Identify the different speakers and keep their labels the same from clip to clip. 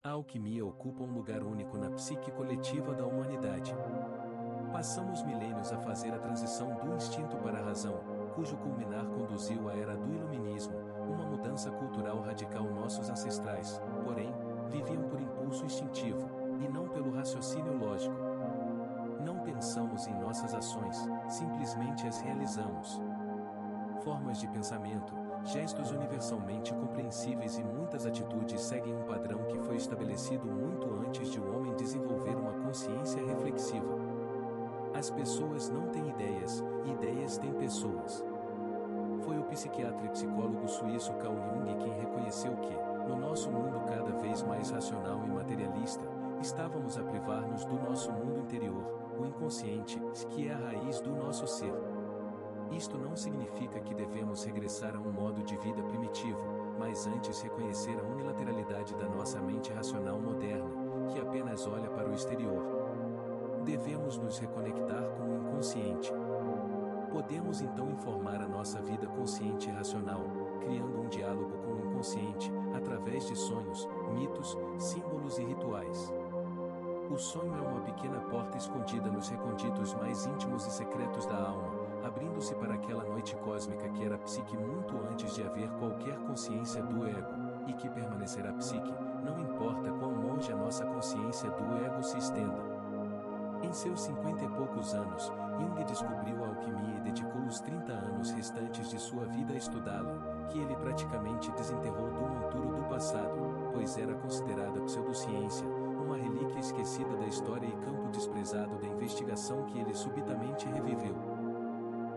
Speaker 1: A alquimia ocupa um lugar único na psique coletiva da humanidade. Passamos milênios a fazer a transição do instinto para a razão, cujo culminar conduziu à era do iluminismo, uma mudança cultural radical. Nossos ancestrais, porém, viviam por impulso instintivo, e não pelo raciocínio lógico. Não pensamos em nossas ações, simplesmente as realizamos. Formas de pensamento, gestos universalmente compreensíveis e muitas atitudes seguem um padrão que foi estabelecido muito antes de o homem desenvolver uma consciência reflexiva. As pessoas não têm ideias, ideias têm pessoas. Foi o psiquiatra e psicólogo suíço Carl Jung quem reconheceu que, no nosso mundo cada vez mais racional e materialista, estávamos a privar-nos do nosso mundo interior, o inconsciente, que é a raiz do nosso ser. Isto não significa que devemos regressar a um modo de vida primitivo, mas antes reconhecer a unilateralidade da nossa mente racional moderna, que apenas olha para o exterior. Devemos nos reconectar com o inconsciente. Podemos então informar a nossa vida consciente e racional, criando um diálogo com o inconsciente, através de sonhos, mitos, símbolos e rituais. O sonho é uma pequena porta escondida nos recônditos mais íntimos e secretos da alma, abrindo-se para aquela noite cósmica que era a psique muito antes de haver qualquer consciência do ego, e que permanecerá psique, não importa quão longe a nossa consciência do ego se estenda. Em seus 50 e poucos anos, Jung descobriu a alquimia e dedicou os 30 anos restantes de sua vida a estudá-la, que ele praticamente desenterrou do monturo do passado, pois era considerada pseudociência, uma relíquia esquecida da história e campo desprezado da investigação que ele subitamente reviveu.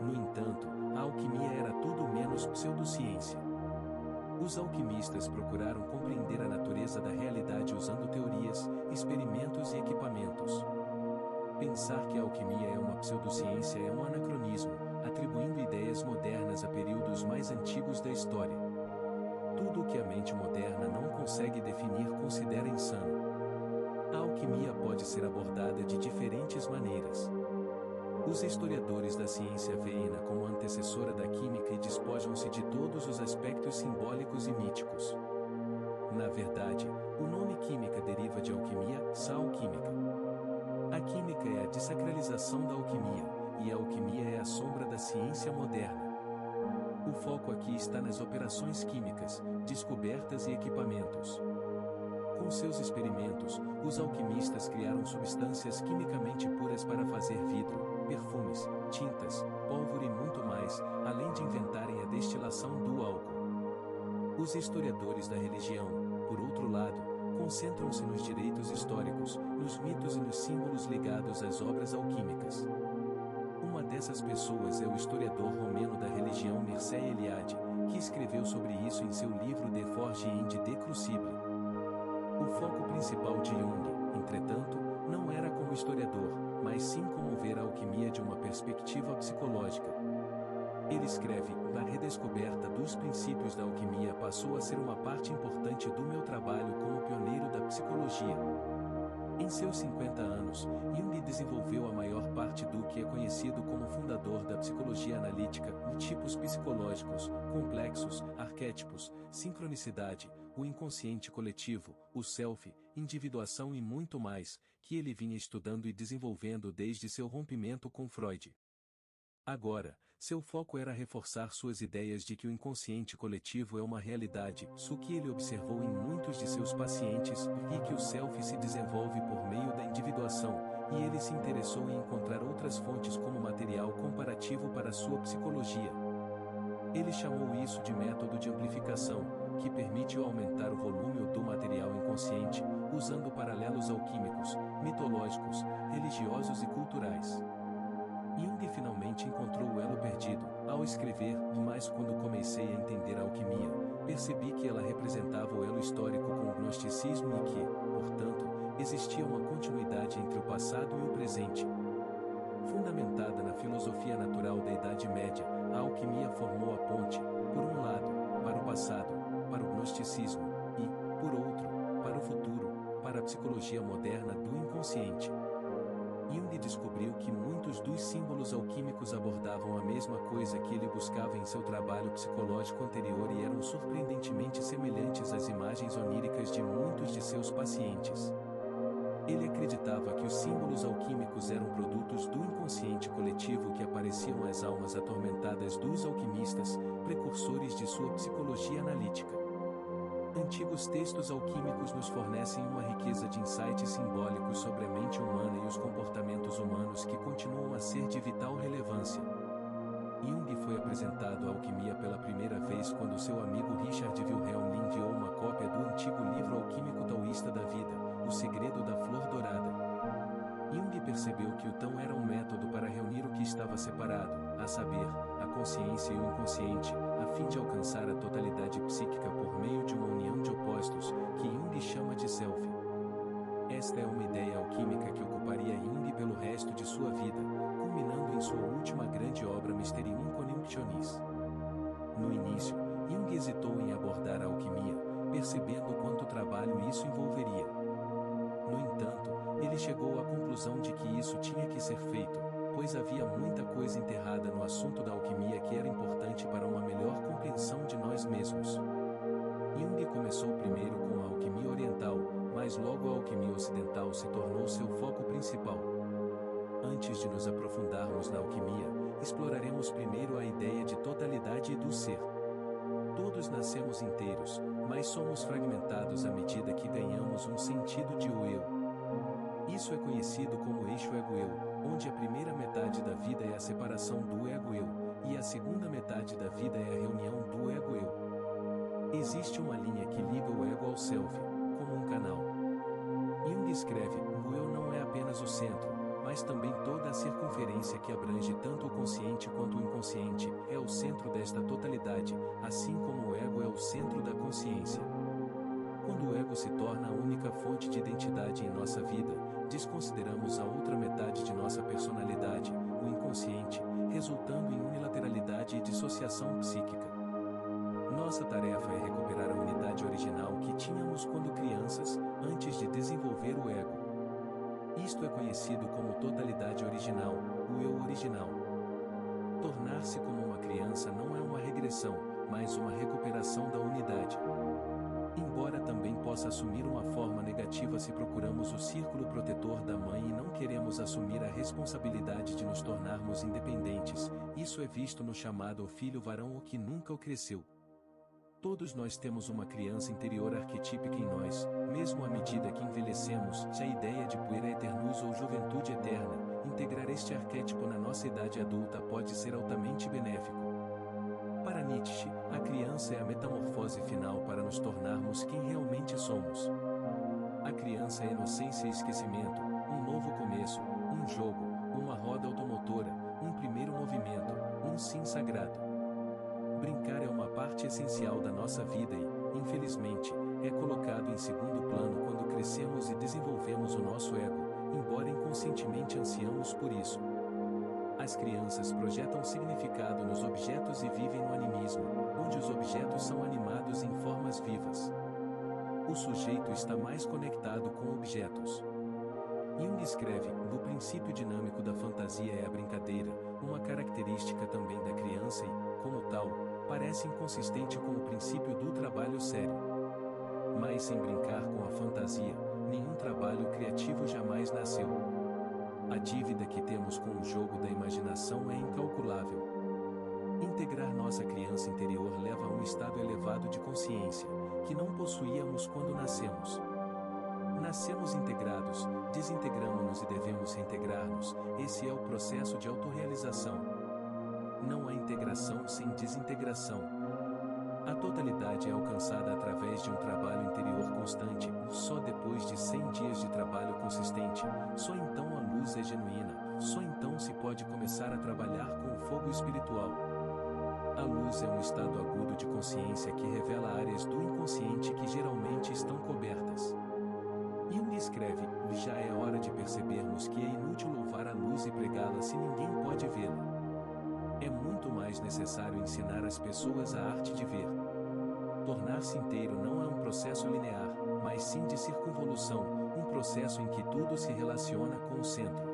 Speaker 1: No entanto, a alquimia era tudo menos pseudociência. Os alquimistas procuraram compreender a natureza da realidade usando teorias, experimentos e equipamentos. Pensar que a alquimia é uma pseudociência é um anacronismo, atribuindo ideias modernas a períodos mais antigos da história. Tudo o que a mente moderna não consegue definir considera insano. A alquimia pode ser abordada de diferentes maneiras. Os historiadores da ciência veem-na como antecessora da química e despojam-se de todos os aspectos simbólicos e míticos. Na verdade, o nome química deriva de alquimia, sal química. A química é a desacralização da alquimia, e a alquimia é a sombra da ciência moderna. O foco aqui está nas operações químicas, descobertas e equipamentos. Com seus experimentos, os alquimistas criaram substâncias quimicamente puras para fazer vidro, perfumes, tintas, pólvora e muito mais, além de inventarem a destilação do álcool. Os historiadores da religião, por outro lado, concentram-se nos direitos históricos, nos mitos e nos símbolos ligados às obras alquímicas. Uma dessas pessoas é o historiador romeno da religião Mircea Eliade, que escreveu sobre isso em seu livro De Forge et de Crucible. O foco principal de Jung, entretanto, não era como historiador, mas sim como ver a alquimia de uma perspectiva psicológica. Ele escreve: a redescoberta dos princípios da alquimia passou a ser uma parte importante do meu trabalho como pioneiro da psicologia. Em seus 50 anos, Jung desenvolveu a maior parte do que é conhecido como fundador da psicologia analítica, tipos psicológicos, complexos, arquétipos, sincronicidade, o inconsciente coletivo, o self, individuação e muito mais, que ele vinha estudando e desenvolvendo desde seu rompimento com Freud. Agora, seu foco era reforçar suas ideias de que o inconsciente coletivo é uma realidade, isso que ele observou em muitos de seus pacientes, e que o self se desenvolve por meio da individuação, e ele se interessou em encontrar outras fontes como material comparativo para sua psicologia. Ele chamou isso de método de amplificação, que permite aumentar o volume do material inconsciente, usando paralelos alquímicos, mitológicos, religiosos e culturais. Jung finalmente encontrou o elo perdido, ao escrever, mas quando comecei a entender a alquimia, percebi que ela representava o elo histórico com o gnosticismo e que, portanto, existia uma continuidade entre o passado e o presente. Fundamentada na filosofia natural da Idade Média, a alquimia formou a ponte, por um lado, para o passado, para o gnosticismo, e, por outro, para o futuro, para a psicologia moderna do inconsciente. Jung descobriu que muitos dos símbolos alquímicos abordavam a mesma coisa que ele buscava em seu trabalho psicológico anterior e eram surpreendentemente semelhantes às imagens oníricas de muitos de seus pacientes. Ele acreditava que os símbolos alquímicos eram produtos do inconsciente coletivo que apareciam às almas atormentadas dos alquimistas, precursores de sua psicologia analítica. Antigos textos alquímicos nos fornecem uma riqueza de insights simbólicos sobre a mente humana e os comportamentos humanos que continuam a ser de vital relevância. Jung foi apresentado à alquimia pela primeira vez quando seu amigo Richard Wilhelm lhe enviou uma cópia do antigo livro alquímico taoísta da vida, O Segredo da Flor Dourada. Jung percebeu que o Tao era um método para reunir o que estava separado, a saber, a consciência e o inconsciente, a fim de alcançar a totalidade psíquica por meio de uma união de opostos, que Jung chama de self. Esta é uma ideia alquímica que ocuparia Jung pelo resto de sua vida, culminando em sua última grande obra Mysterium Coniunctionis. No início, Jung hesitou em abordar a alquimia, percebendo quanto trabalho isso envolveria. No entanto, ele chegou à conclusão de que isso tinha que ser feito, pois havia muita coisa enterrada no assunto da alquimia que era importante para uma melhor compreensão de nós mesmos. Jung começou primeiro com a alquimia oriental, mas logo a alquimia ocidental se tornou seu foco principal. Antes de nos aprofundarmos na alquimia, exploraremos primeiro a ideia de totalidade e do ser. Todos nascemos inteiros, mas somos fragmentados à medida que ganhamos um sentido de o eu. Isso é conhecido como eixo ego-eu, onde a primeira metade da vida é a separação do ego-eu, e a segunda metade da vida é a reunião do ego-eu. Existe uma linha que liga o ego ao self, como um canal. Jung escreve: o eu não é apenas o centro, mas também toda a circunferência que abrange tanto o consciente quanto o inconsciente, é o centro desta totalidade, assim como o ego é o centro da consciência. Quando o ego se torna a única fonte de identidade em nossa vida, desconsideramos a outra metade de nossa personalidade, o inconsciente, resultando em unilateralidade e dissociação psíquica. Nossa tarefa é recuperar a unidade original que tínhamos quando crianças, antes de desenvolver o ego. Isto é conhecido como totalidade original, o eu original. Tornar-se como uma criança não é uma regressão, mas uma recuperação da unidade. Embora também possa assumir uma forma negativa se procuramos o círculo protetor da mãe e não queremos assumir a responsabilidade de nos tornarmos independentes, isso é visto no chamado o filho varão ou que nunca o cresceu. Todos nós temos uma criança interior arquetípica em nós, mesmo à medida que envelhecemos, se a ideia de puera eternus ou juventude eterna, integrar este arquétipo na nossa idade adulta pode ser altamente benéfico. Para Nietzsche, a criança é a metamorfose final para nos tornarmos quem realmente somos. A criança é inocência e esquecimento, um novo começo, um jogo, uma roda automotora, um primeiro movimento, um sim sagrado. Brincar é uma parte essencial da nossa vida e, infelizmente, é colocado em segundo plano quando crescemos e desenvolvemos o nosso ego, embora inconscientemente ansiamos por isso. As crianças projetam significado nos objetos e vivem no animismo, onde os objetos são animados em formas vivas. O sujeito está mais conectado com objetos. Jung escreve: o princípio dinâmico da fantasia é a brincadeira, uma característica também da criança e, como tal, parece inconsistente com o princípio do trabalho sério. Mas sem brincar com a fantasia, nenhum trabalho criativo jamais nasceu. A dívida que temos com o jogo da imaginação é incalculável. Integrar nossa criança interior leva a um estado elevado de consciência, que não possuíamos quando nascemos. Nascemos integrados, desintegramos-nos e devemos reintegrar-nos, esse é o processo de autorrealização. Não há integração sem desintegração. A totalidade é alcançada através de um trabalho interior constante, só depois de 100 dias de trabalho consistente, só então a luz é genuína, só então se pode começar a trabalhar com o fogo espiritual. A luz é um estado agudo de consciência que revela áreas do inconsciente que geralmente estão cobertas. Jung escreve: já é hora de percebermos que é inútil louvar a luz e pregá-la se ninguém pode vê-la. É muito mais necessário ensinar as pessoas a arte de ver. Tornar-se inteiro não é um processo linear, mas sim de circunvolução, um processo em que tudo se relaciona com o centro.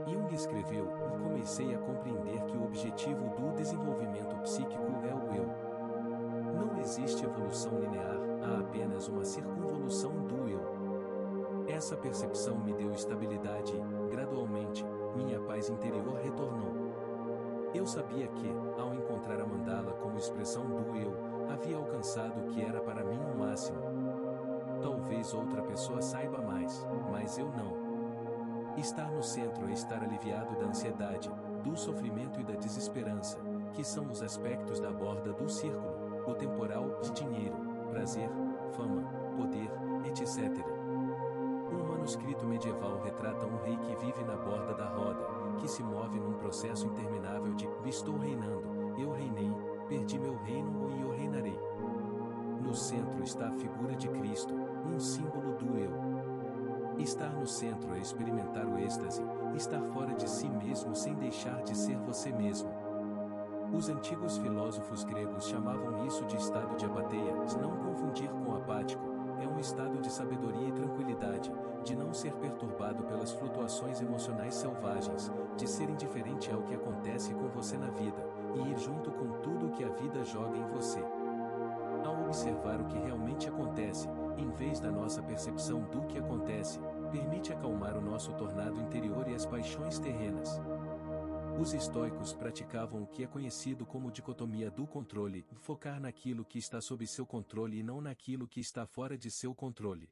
Speaker 1: Jung escreveu, e comecei a compreender que o objetivo do desenvolvimento psíquico é o eu. Não existe evolução linear, há apenas uma circunvolução do eu. Essa percepção me deu estabilidade e, gradualmente, minha paz interior retornou. Eu sabia que, ao encontrar a mandala como expressão do eu, havia alcançado o que era para mim o máximo. Talvez outra pessoa saiba mais, mas eu não. Estar no centro é estar aliviado da ansiedade, do sofrimento e da desesperança, que são os aspectos da borda do círculo, o temporal, de dinheiro, prazer, fama, poder, etc. Um manuscrito medieval retrata um rei que vive na borda da roda, que se move num processo interminável de estou reinando, eu reinei, perdi meu reino e eu reinarei. No centro está a figura de Cristo, um símbolo do eu. Estar no centro é experimentar o êxtase, estar fora de si mesmo sem deixar de ser você mesmo. Os antigos filósofos gregos chamavam isso de estado de apatia, não confundir com apático, é um estado de sabedoria e tranquilidade, de não ser perturbado pelas flutuações emocionais selvagens, de ser indiferente ao que acontece com você na vida, e ir junto com tudo o que a vida joga em você. Ao observar o que realmente acontece, em vez da nossa percepção do que acontece, permite acalmar o nosso tornado interior e as paixões terrenas. Os estoicos praticavam o que é conhecido como dicotomia do controle, focar naquilo que está sob seu controle e não naquilo que está fora de seu controle.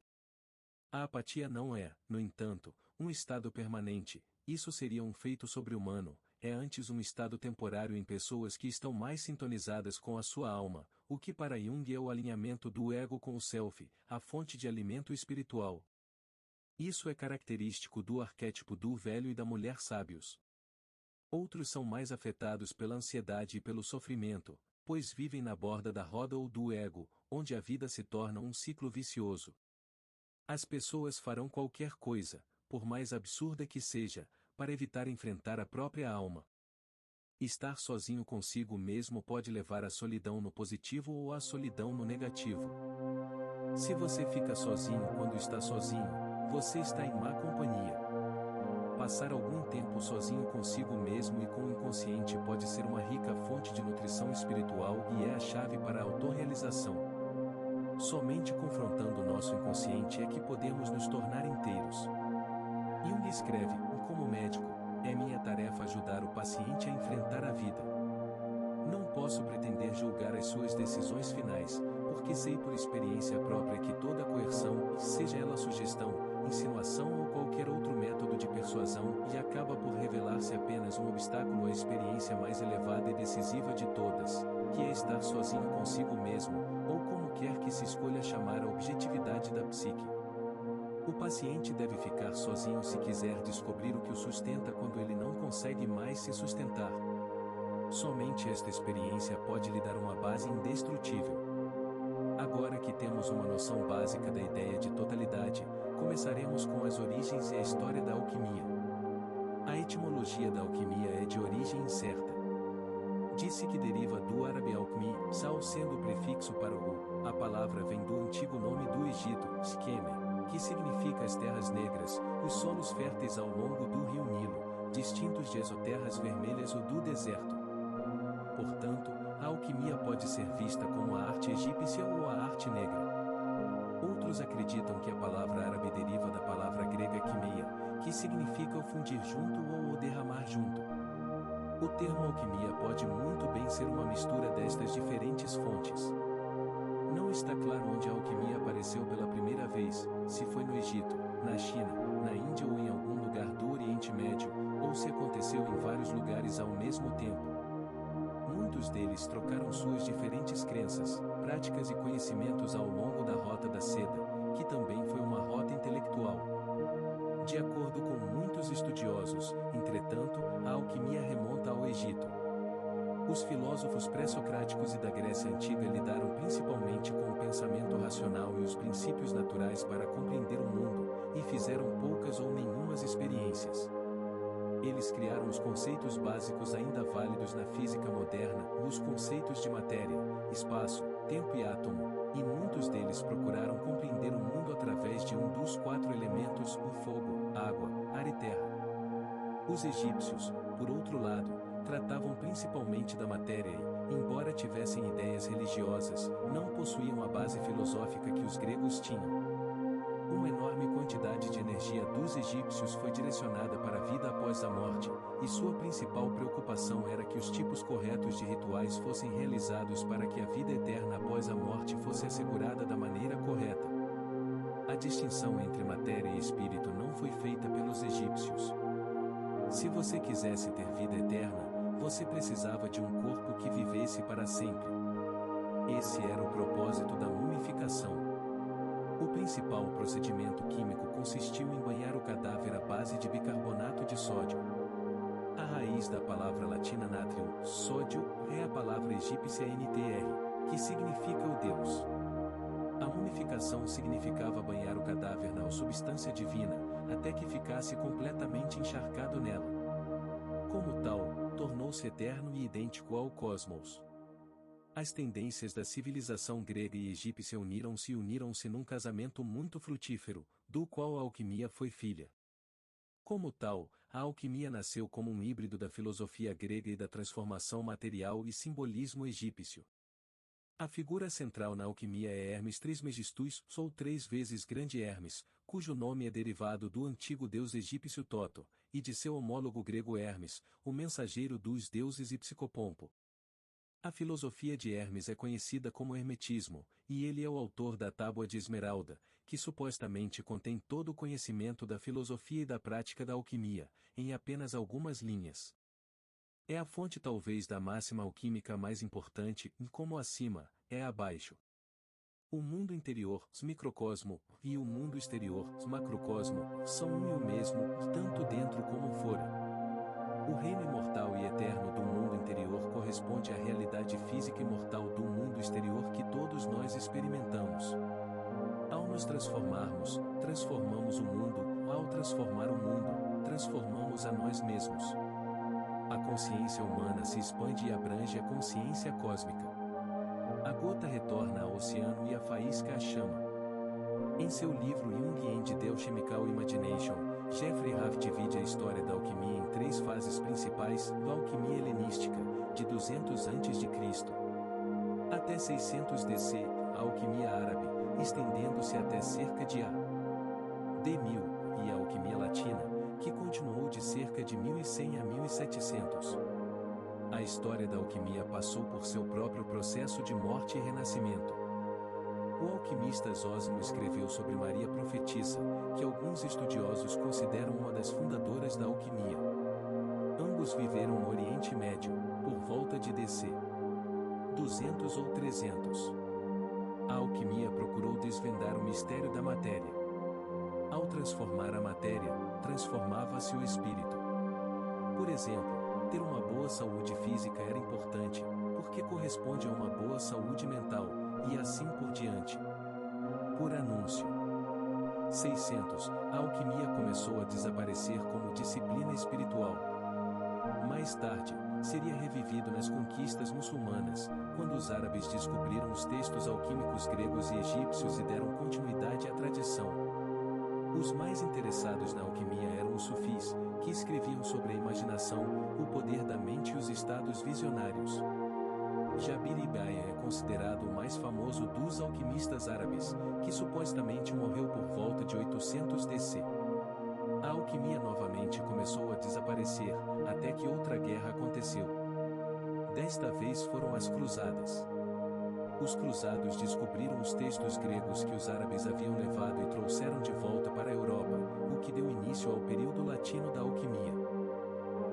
Speaker 1: A apatia não é, no entanto, um estado permanente, isso seria um feito sobre-humano, é antes um estado temporário em pessoas que estão mais sintonizadas com a sua alma, o que para Jung é o alinhamento do ego com o self, a fonte de alimento espiritual. Isso é característico do arquétipo do velho e da mulher sábios. Outros são mais afetados pela ansiedade e pelo sofrimento, pois vivem na borda da roda ou do ego, onde a vida se torna um ciclo vicioso. As pessoas farão qualquer coisa, por mais absurda que seja, para evitar enfrentar a própria alma. Estar sozinho consigo mesmo pode levar à solidão no positivo ou à solidão no negativo. Se você fica sozinho quando está sozinho, você está em má companhia. Passar algum tempo sozinho consigo mesmo e com o inconsciente pode ser uma rica fonte de nutrição espiritual e é a chave para a autorrealização. Somente confrontando o nosso inconsciente é que podemos nos tornar inteiros. Jung escreve, como médico, é minha tarefa ajudar o paciente a enfrentar a vida. Não posso pretender julgar as suas decisões finais, porque sei por experiência própria que toda coerção, seja ela sugestão, insinuação ou qualquer outro método de persuasão, acaba por revelar-se apenas um obstáculo à experiência mais elevada e decisiva de todas, que é estar sozinho consigo mesmo, ou como quer que se escolha chamar a objetividade da psique. O paciente deve ficar sozinho se quiser descobrir o que o sustenta quando ele não consegue mais se sustentar. Somente esta experiência pode lhe dar uma base indestrutível. Agora que temos uma noção básica da ideia de totalidade, começaremos com as origens e a história da alquimia. A etimologia da alquimia é de origem incerta. Disse que deriva do árabe alquimi, sal sendo o prefixo para o, a palavra vem do antigo nome do Egito, Skeme, que significa as terras negras, os solos férteis ao longo do rio Nilo, distintos de exoterras vermelhas ou do deserto. Portanto, a alquimia pode ser vista como a arte egípcia ou a arte negra. Outros acreditam que a palavra árabe deriva da palavra grega quimeia, que significa o fundir junto ou o derramar junto. O termo alquimia pode muito bem ser uma mistura destas diferentes fontes. Não está claro onde a alquimia apareceu pela primeira vez, se foi no Egito, na China, na Índia ou em algum lugar do Oriente Médio, ou se aconteceu em vários lugares ao mesmo tempo. Muitos deles trocaram suas diferentes crenças, práticas e conhecimentos ao longo da Rota da Seda, que também foi uma rota intelectual. De acordo com muitos estudiosos, entretanto, a alquimia remonta ao Egito. Os filósofos pré-socráticos e da Grécia Antiga lidaram principalmente com o pensamento racional e os princípios naturais para compreender o mundo, e fizeram poucas ou nenhumas experiências. Eles criaram os conceitos básicos ainda válidos na física moderna, os conceitos de matéria, espaço, tempo e átomo, e muitos deles procuraram compreender o mundo através de um dos 4 elementos, o fogo, água, ar e terra. Os egípcios, por outro lado, tratavam principalmente da matéria e, embora tivessem ideias religiosas, não possuíam a base filosófica que os gregos tinham. Uma enorme quantidade de energia dos egípcios foi direcionada para a vida após a morte, e sua principal preocupação era que os tipos corretos de rituais fossem realizados para que a vida eterna após a morte fosse assegurada da maneira correta. A distinção entre matéria e espírito não foi feita pelos egípcios. Se você quisesse ter vida eterna, você precisava de um corpo que vivesse para sempre. Esse era o propósito da mumificação. O principal procedimento químico consistiu em banhar o cadáver à base de bicarbonato de sódio. A raiz da palavra latina natrium, sódio, é a palavra egípcia NTR, que significa o Deus. A mumificação significava banhar o cadáver na substância divina, até que ficasse completamente encharcado nela. Como tal, tornou-se eterno e idêntico ao cosmos. As tendências da civilização grega e egípcia uniram-se num casamento muito frutífero, do qual a alquimia foi filha. Como tal, a alquimia nasceu como um híbrido da filosofia grega e da transformação material e simbolismo egípcio. A figura central na alquimia é Hermes Trismegistus, ou 3 vezes Grande Hermes, cujo nome é derivado do antigo deus egípcio Toto, e de seu homólogo grego Hermes, o mensageiro dos deuses e Psicopompo. A filosofia de Hermes é conhecida como hermetismo, e ele é o autor da Tábua de Esmeralda, que supostamente contém todo o conhecimento da filosofia e da prática da alquimia, em apenas algumas linhas. É a fonte talvez da máxima alquímica mais importante, e como acima, é abaixo. O mundo interior, microcosmo, e o mundo exterior, macrocosmo, são um e o mesmo, tanto dentro como fora. O reino imortal e eterno do mundo interior corresponde à realidade física imortal do mundo exterior que todos nós experimentamos. Ao nos transformarmos, transformamos o mundo, ao transformar o mundo, transformamos a nós mesmos. A consciência humana se expande e abrange a consciência cósmica. A gota retorna ao oceano e a faísca à chama. Em seu livro Jungian de The Chemical Imagination, Jeffrey Raff divide a história da alquimia em 3 fases principais: a alquimia helenística, de 200 a.C. até 600 DC, a alquimia árabe, estendendo-se até cerca de AD 1000, e a alquimia latina, que continuou de cerca de 1100 a 1700. A história da alquimia passou por seu próprio processo de morte e renascimento. O alquimista Zósimo escreveu sobre Maria Profetisa, que alguns estudiosos consideram uma das fundadoras da alquimia. Ambos viveram no Oriente Médio, por volta de DC 200 ou 300. A alquimia procurou desvendar o mistério da matéria. Ao transformar a matéria, transformava-se o espírito. Por exemplo, ter uma boa saúde física era importante, porque corresponde a uma boa saúde mental, e assim por diante. Por anúncio. 600, a alquimia começou a desaparecer como disciplina espiritual. Mais tarde, seria revivido nas conquistas muçulmanas, quando os árabes descobriram os textos alquímicos gregos e egípcios e deram continuidade à tradição. Os mais interessados na alquimia eram os sufis, que escreviam sobre a imaginação, o poder da mente e os estados visionários. Jabir ibn é considerado o mais famoso dos alquimistas árabes, que supostamente morreu por volta de 800 DC. A alquimia novamente começou a desaparecer, até que outra guerra aconteceu. Desta vez foram as Cruzadas. Os cruzados descobriram os textos gregos que os árabes haviam levado e trouxeram de volta para a Europa, o que deu início ao período latino da alquimia.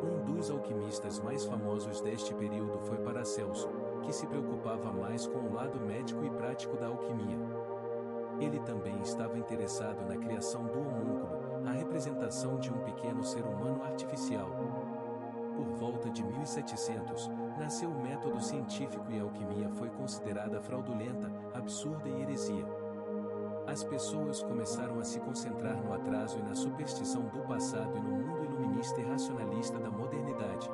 Speaker 1: Um dos alquimistas mais famosos deste período foi Paracelso, que se preocupava mais com o lado médico e prático da alquimia. Ele também estava interessado na criação do homúnculo, a representação de um pequeno ser humano artificial. Por volta de 1700, nasceu o método científico e a alquimia foi considerada fraudulenta, absurda e heresia. As pessoas começaram a se concentrar no atraso e na superstição do passado e no mundo iluminista e racionalista da modernidade.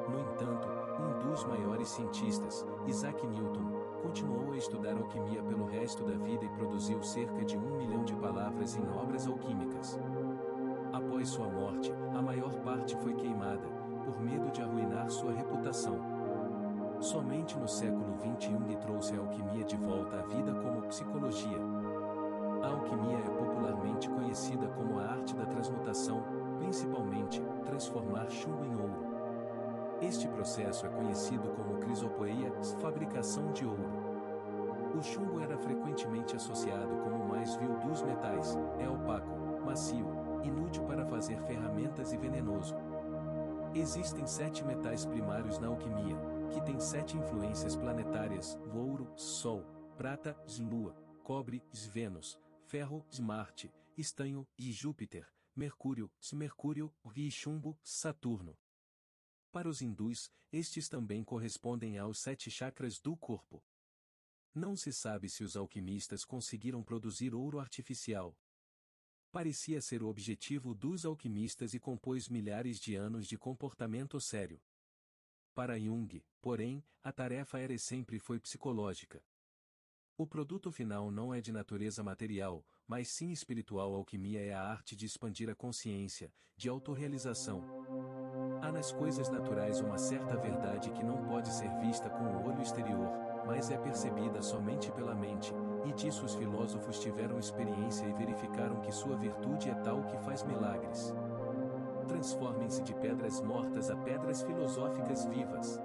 Speaker 1: No entanto, um dos maiores cientistas, Isaac Newton, continuou a estudar alquimia pelo resto da vida e produziu cerca de 1 milhão de palavras em obras alquímicas. Após sua morte, a maior parte foi queimada, por medo de arruinar sua reputação. Somente no século XX Jung trouxe a alquimia de volta à vida como psicologia. A alquimia é popularmente conhecida como a arte da transmutação, principalmente, transformar chumbo em ouro. Este processo é conhecido como crisopoeia, fabricação de ouro. O chumbo era frequentemente associado como o mais vil dos metais, é opaco, macio, inútil para fazer ferramentas e venenoso. Existem 7 metais primários na alquimia, que têm 7 influências planetárias: ouro, Sol, prata, Lua, cobre, Vênus, ferro, Marte, estanho, Júpiter, Mercúrio, e chumbo, Saturno. Para os hindus, estes também correspondem aos 7 chakras do corpo. Não se sabe se os alquimistas conseguiram produzir ouro artificial. Parecia ser o objetivo dos alquimistas e compôs milhares de anos de comportamento sério. Para Jung, porém, a tarefa era e sempre foi psicológica. O produto final não é de natureza material, mas sim espiritual. A alquimia é a arte de expandir a consciência, de autorrealização. Há nas coisas naturais uma certa verdade que não pode ser vista com o olho exterior, mas é percebida somente pela mente, e disso os filósofos tiveram experiência e verificaram que sua virtude é tal que faz milagres. Transformem-se de pedras mortas a pedras filosóficas vivas.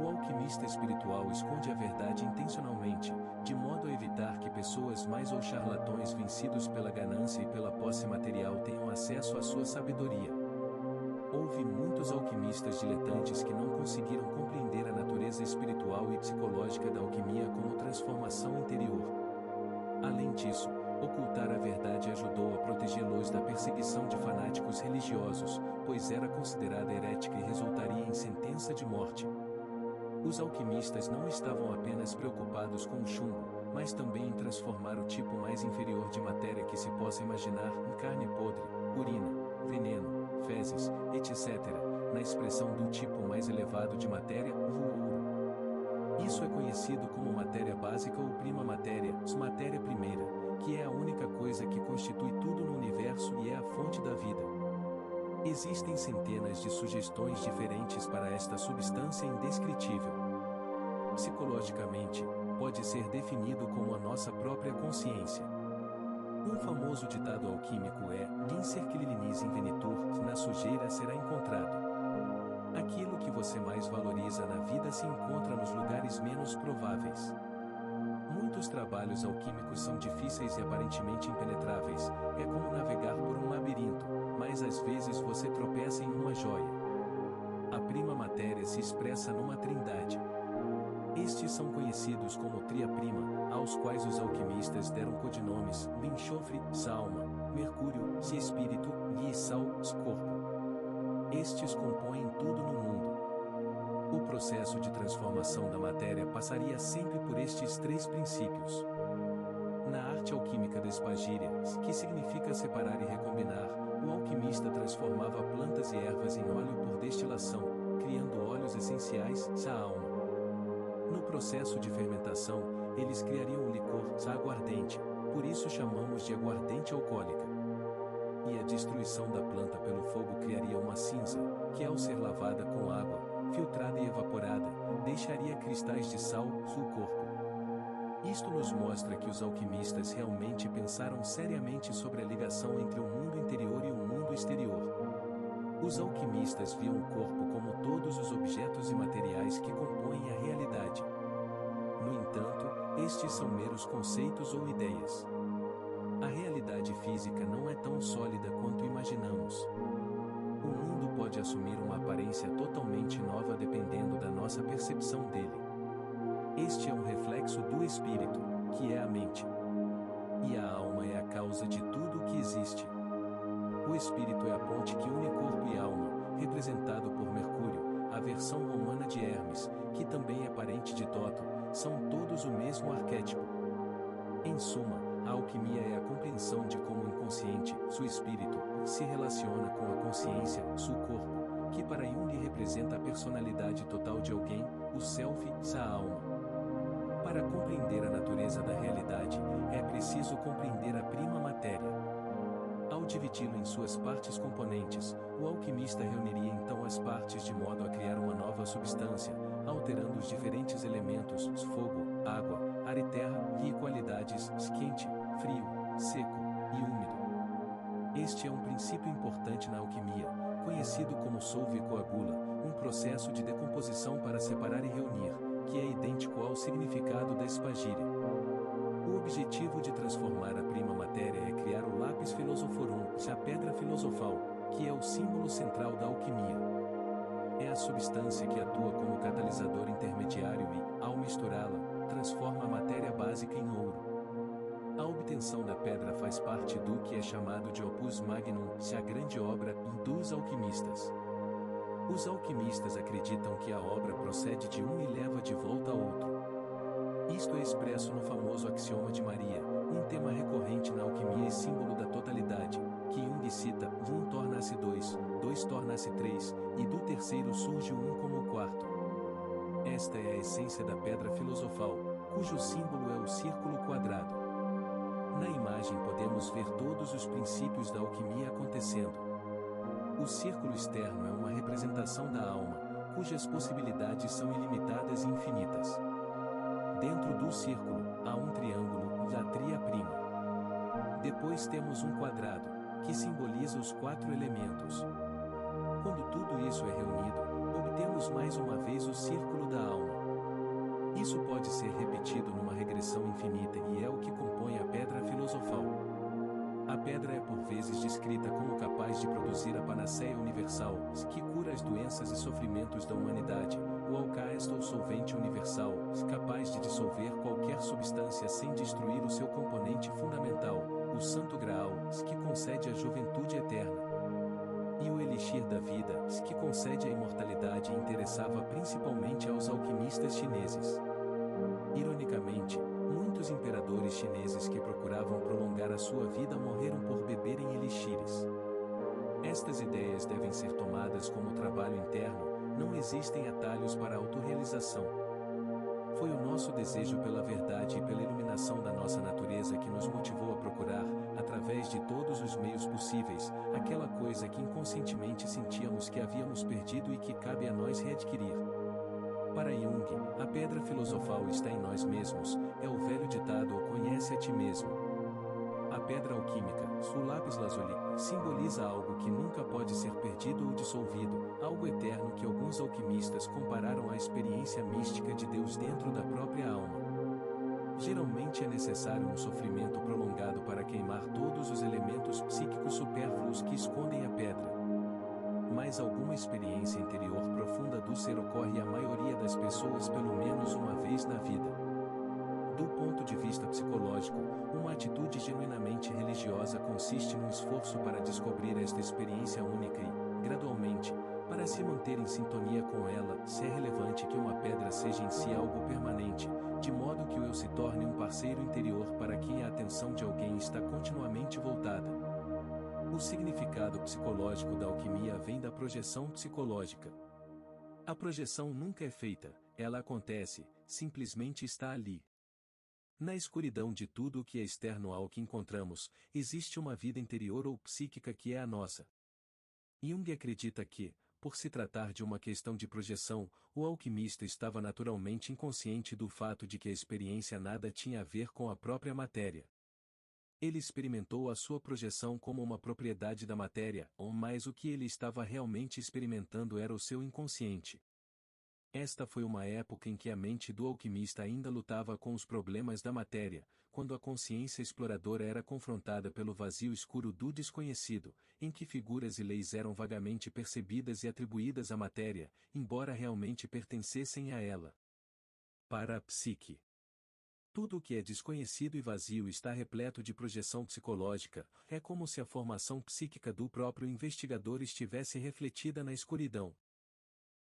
Speaker 1: O alquimista espiritual esconde a verdade intencionalmente, de modo a evitar que pessoas mais ou charlatões vencidos pela ganância e pela posse material tenham acesso à sua sabedoria. Houve muitos alquimistas diletantes que não conseguiram compreender a natureza espiritual e psicológica da alquimia como transformação interior. Além disso, ocultar a verdade ajudou a protegê-los da perseguição de fanáticos religiosos, pois era considerada herética e resultaria em sentença de morte. Os alquimistas não estavam apenas preocupados com o chumbo, mas também em transformar o tipo mais inferior de matéria que se possa imaginar em carne podre, urina, veneno, fezes, etc., na expressão do tipo mais elevado de matéria, o ouro. Isso é conhecido como matéria básica ou prima matéria, matéria primeira, que é a única coisa que constitui tudo no universo e é a fonte da vida. Existem centenas de sugestões diferentes para esta substância indescritível. Psicologicamente, pode ser definido como a nossa própria consciência. Um famoso ditado alquímico é: "Incerquilinis invenitur", na sujeira será encontrado. Aquilo que você mais valoriza na vida se encontra nos lugares menos prováveis. Muitos trabalhos alquímicos são difíceis e aparentemente impenetráveis, é como navegar por um labirinto, mas às vezes você tropeça em uma joia. A prima matéria se expressa numa trindade. Estes são conhecidos como tria-prima, aos quais os alquimistas deram codinomes: enxofre, alma, mercúrio, espírito, e sal, corpo. Estes compõem tudo no mundo. O processo de transformação da matéria passaria sempre por estes 3 princípios. Na arte alquímica da espagíria, que significa separar e recombinar, o alquimista transformava plantas e ervas em óleo por destilação, criando óleos essenciais, a alma. No processo de fermentação, eles criariam o licor, aguardente, por isso chamamos de aguardente alcoólica. E a destruição da planta pelo fogo criaria uma cinza, que ao ser lavada com água, filtrada e evaporada, deixaria cristais de sal no corpo. Isto nos mostra que os alquimistas realmente pensaram seriamente sobre a ligação entre o mundo interior e o mundo exterior. Os alquimistas viam o corpo como todos os objetos e materiais que compõem a realidade. No entanto, estes são meros conceitos ou ideias. A realidade física não é tão sólida quanto imaginamos. O mundo pode assumir uma aparência totalmente nova dependendo da nossa percepção dele. Este é um reflexo do espírito, que é a mente. E a alma é a causa de tudo o que existe. O espírito é a ponte que une corpo e alma, representado por Mercúrio, a versão romana de Hermes, que também é parente de Toto, são todos o mesmo arquétipo. Em suma, a alquimia é a compreensão de como o inconsciente, seu espírito, se relaciona com a consciência, seu corpo, que para Jung representa a personalidade total de alguém, o self, a alma. Para compreender a natureza da realidade, é preciso compreender a prima matéria. Ao dividi-lo em suas partes componentes, o alquimista reuniria então as partes de modo a criar uma nova substância, alterando os diferentes elementos, fogo, água, ar e terra, e qualidades, quente, frio, seco e úmido. Este é um princípio importante na alquimia, conhecido como solve e coagula, um processo de decomposição para separar e reunir, que é idêntico ao significado da espagíria. O objetivo de transformar a prima matéria é criar o lápis philosophorum, a pedra filosofal, que é o símbolo central da alquimia. É a substância que atua como catalisador intermediário e, ao misturá-la, transforma a matéria básica em ouro. A obtenção da pedra faz parte do que é chamado de opus magnum, a grande obra, dos alquimistas. Os alquimistas acreditam que a obra procede de um e leva de volta a outro. Isto é expresso no famoso axioma de Maria, um tema recorrente na alquimia e símbolo da totalidade, que Jung cita: um torna-se dois, dois torna-se três, e do terceiro surge o um como o quarto. Esta é a essência da pedra filosofal, cujo símbolo é o círculo quadrado. Na imagem podemos ver todos os princípios da alquimia acontecendo. O círculo externo é uma representação da alma, cujas possibilidades são ilimitadas e infinitas. Dentro do círculo, há um triângulo, a tria prima. Depois temos um quadrado, que simboliza os 4 elementos. Quando tudo isso é reunido, obtemos mais uma vez o círculo da alma. Isso pode ser repetido numa regressão infinita e é o que compõe a pedra filosofal. A pedra é por vezes descrita como capaz de produzir a panaceia universal, que cura as doenças e sofrimentos da humanidade, o alcaeste ou solvente universal, capaz de dissolver qualquer substância sem destruir o seu componente fundamental, o santo graal, que concede a juventude eterna. E o elixir da vida, que concede a imortalidade, interessava principalmente aos alquimistas chineses. Ironicamente, muitos imperadores chineses que procuravam prolongar a sua vida morreram por beberem elixires. Estas ideias devem ser tomadas como trabalho interno, não existem atalhos para a autorrealização. Foi o nosso desejo pela verdade e pela iluminação da nossa natureza que nos motivou a procurar, através de todos os meios possíveis, aquela coisa que inconscientemente sentíamos que havíamos perdido e que cabe a nós readquirir. Para Jung, a pedra filosofal está em nós mesmos, é o velho ditado: conhece a ti mesmo. A pedra alquímica, o lápis lazuli, simboliza algo que nunca pode ser perdido ou dissolvido, algo eterno que alguns alquimistas compararam à experiência mística de Deus dentro da própria alma. Geralmente é necessário um sofrimento prolongado para queimar todos os elementos psíquicos supérfluos que escondem a pedra. Mas alguma experiência interior profunda do ser ocorre à maioria das pessoas pelo menos uma vez na vida. Do ponto de vista psicológico, uma atitude genuinamente religiosa consiste num esforço para descobrir esta experiência única e, gradualmente, para se manter em sintonia com ela, se é relevante que uma pedra seja em si algo permanente, de modo que o eu se torne um parceiro interior para quem a atenção de alguém está continuamente voltada. O significado psicológico da alquimia vem da projeção psicológica. A projeção nunca é feita, ela acontece, simplesmente está ali. Na escuridão de tudo o que é externo ao que encontramos, existe uma vida interior ou psíquica que é a nossa. Jung acredita que, por se tratar de uma questão de projeção, o alquimista estava naturalmente inconsciente do fato de que a experiência nada tinha a ver com a própria matéria. Ele experimentou a sua projeção como uma propriedade da matéria, mas o que ele estava realmente experimentando era o seu inconsciente. Esta foi uma época em que a mente do alquimista ainda lutava com os problemas da matéria, quando a consciência exploradora era confrontada pelo vazio escuro do desconhecido, em que figuras e leis eram vagamente percebidas e atribuídas à matéria, embora realmente pertencessem a ela. Para a psique, tudo o que é desconhecido e vazio está repleto de projeção psicológica, é como se a formação psíquica do próprio investigador estivesse refletida na escuridão.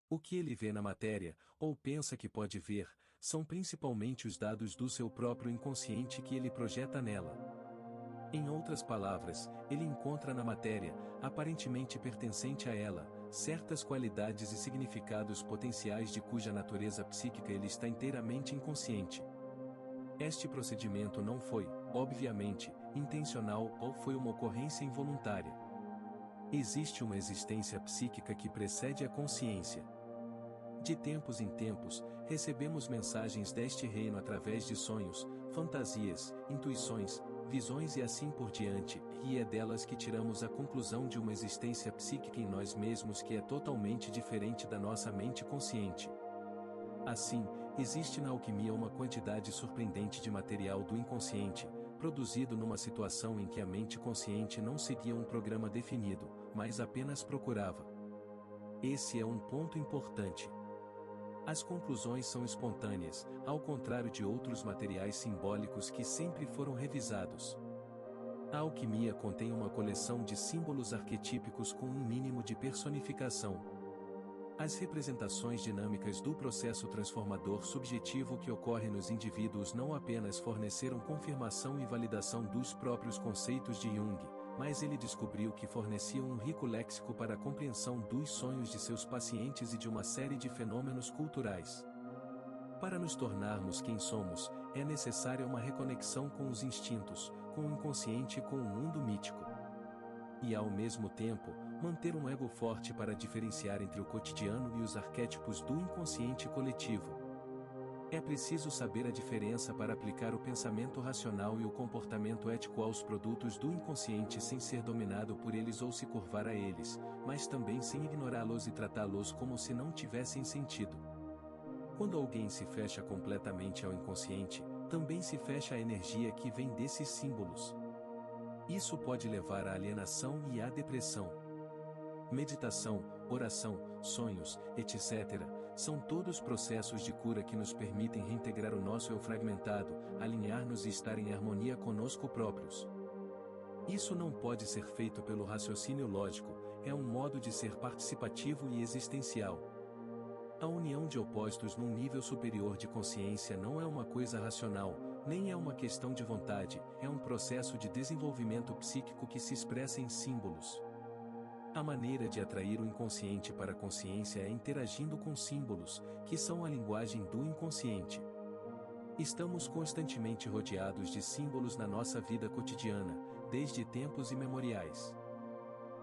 Speaker 1: O que ele vê na matéria, ou pensa que pode ver, são principalmente os dados do seu próprio inconsciente que ele projeta nela. Em outras palavras, ele encontra na matéria, aparentemente pertencente a ela, certas qualidades e significados potenciais de cuja natureza psíquica ele está inteiramente inconsciente. Este procedimento não foi, obviamente, intencional ou foi uma ocorrência involuntária. Existe uma existência psíquica que precede a consciência. De tempos em tempos, recebemos mensagens deste reino através de sonhos, fantasias, intuições, visões e assim por diante, e é delas que tiramos a conclusão de uma existência psíquica em nós mesmos que é totalmente diferente da nossa mente consciente. Assim, existe na alquimia uma quantidade surpreendente de material do inconsciente, produzido numa situação em que a mente consciente não seguia um programa definido, mas apenas procurava. Esse é um ponto importante. As conclusões são espontâneas, ao contrário de outros materiais simbólicos que sempre foram revisados. A alquimia contém uma coleção de símbolos arquetípicos com um mínimo de personificação. As representações dinâmicas do processo transformador subjetivo que ocorre nos indivíduos não apenas forneceram confirmação e validação dos próprios conceitos de Jung, mas ele descobriu que forneciam um rico léxico para a compreensão dos sonhos de seus pacientes e de uma série de fenômenos culturais. Para nos tornarmos quem somos, é necessária uma reconexão com os instintos, com o inconsciente e com o mundo mítico. E ao mesmo tempo, manter um ego forte para diferenciar entre o cotidiano e os arquétipos do inconsciente coletivo. É preciso saber a diferença para aplicar o pensamento racional e o comportamento ético aos produtos do inconsciente sem ser dominado por eles ou se curvar a eles, mas também sem ignorá-los e tratá-los como se não tivessem sentido. Quando alguém se fecha completamente ao inconsciente, também se fecha a energia que vem desses símbolos. Isso pode levar à alienação e à depressão. Meditação, oração, sonhos, etc., são todos processos de cura que nos permitem reintegrar o nosso eu fragmentado, alinhar-nos e estar em harmonia conosco próprios. Isso não pode ser feito pelo raciocínio lógico, é um modo de ser participativo e existencial. A união de opostos num nível superior de consciência não é uma coisa racional, nem é uma questão de vontade, é um processo de desenvolvimento psíquico que se expressa em símbolos. A maneira de atrair o inconsciente para a consciência é interagindo com símbolos, que são a linguagem do inconsciente. Estamos constantemente rodeados de símbolos na nossa vida cotidiana, desde tempos imemoriais.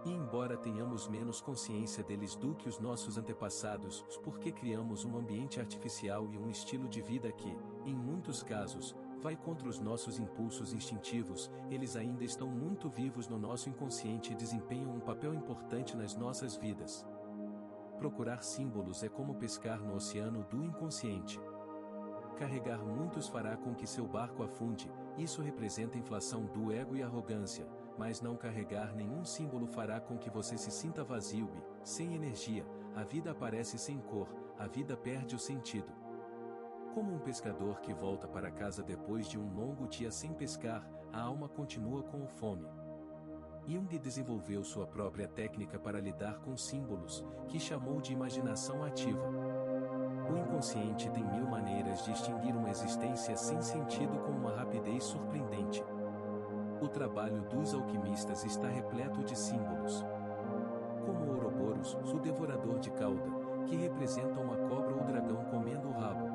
Speaker 1: E embora tenhamos menos consciência deles do que os nossos antepassados, porque criamos um ambiente artificial e um estilo de vida que, em muitos casos, vai contra os nossos impulsos instintivos, eles ainda estão muito vivos no nosso inconsciente e desempenham um papel importante nas nossas vidas. Procurar símbolos é como pescar no oceano do inconsciente. Carregar muitos fará com que seu barco afunde, isso representa inflação do ego e arrogância, mas não carregar nenhum símbolo fará com que você se sinta vazio e, sem energia, a vida aparece sem cor, a vida perde o sentido. Como um pescador que volta para casa depois de um longo dia sem pescar, a alma continua com fome. Jung desenvolveu sua própria técnica para lidar com símbolos, que chamou de imaginação ativa. O inconsciente tem 1000 maneiras de extinguir uma existência sem sentido com uma rapidez surpreendente. O trabalho dos alquimistas está repleto de símbolos. Como o Ouroboros, o devorador de cauda, que representa uma cobra ou dragão comendo o rabo.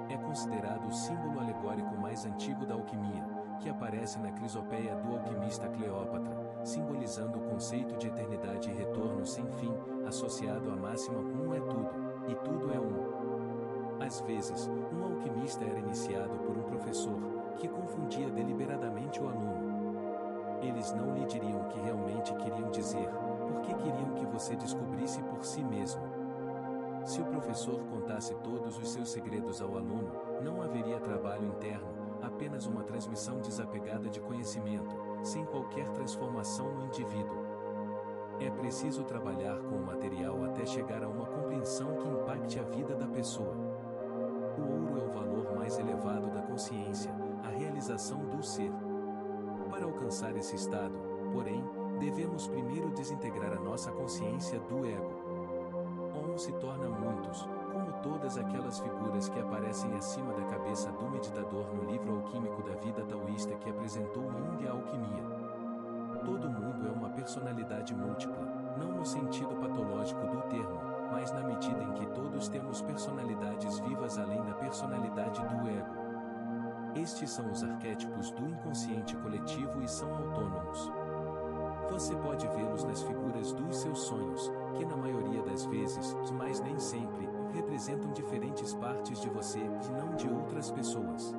Speaker 1: É considerado o símbolo alegórico mais antigo da alquimia, que aparece na Crisopeia do alquimista Cleópatra, simbolizando o conceito de eternidade e retorno sem fim, associado à máxima um é tudo, e tudo é um. Às vezes, um alquimista era iniciado por um professor, que confundia deliberadamente o aluno. Eles não lhe diriam o que realmente queriam dizer, porque queriam que você descobrisse por si mesmo. Se o professor contasse todos os seus segredos ao aluno, não haveria trabalho interno, apenas uma transmissão desapegada de conhecimento, sem qualquer transformação no indivíduo. É preciso trabalhar com o material até chegar a uma compreensão que impacte a vida da pessoa. O ouro é o valor mais elevado da consciência, a realização do ser. Para alcançar esse estado, porém, devemos primeiro desintegrar a nossa consciência do ego. Um se torna muitos, como todas aquelas figuras que aparecem acima da cabeça do meditador no livro alquímico da vida taoísta que apresentou Jung a alquimia. Todo mundo é uma personalidade múltipla, não no sentido patológico do termo, mas na medida em que todos temos personalidades vivas além da personalidade do ego. Estes são os arquétipos do inconsciente coletivo e são autônomos. Você pode vê-los nas figuras dos seus sonhos, que na maioria das vezes, mas nem sempre, representam diferentes partes de você e não de outras pessoas.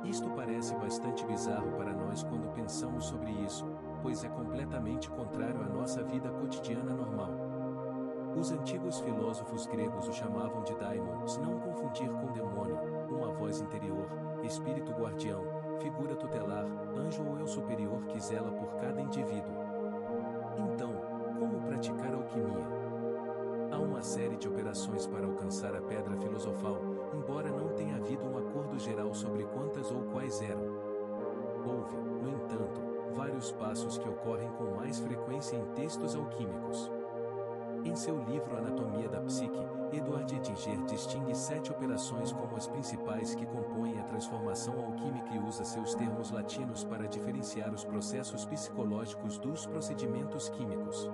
Speaker 1: Isto parece bastante bizarro para nós quando pensamos sobre isso, pois é completamente contrário à nossa vida cotidiana normal. Os antigos filósofos gregos o chamavam de daimon, se não confundir com demônio, uma voz interior, espírito guardião, figura tutelar, anjo ou eu superior que zela por cada indivíduo. Então, como praticar alquimia? Há uma série de operações para alcançar a pedra filosofal, embora não tenha havido um acordo geral sobre quantas ou quais eram. Houve, no entanto, vários passos que ocorrem com mais frequência em textos alquímicos. Em seu livro Anatomia da Psique, Edward Edinger distingue 7 operações como as principais que compõem a transformação alquímica e usa seus termos latinos para diferenciar os processos psicológicos dos procedimentos químicos.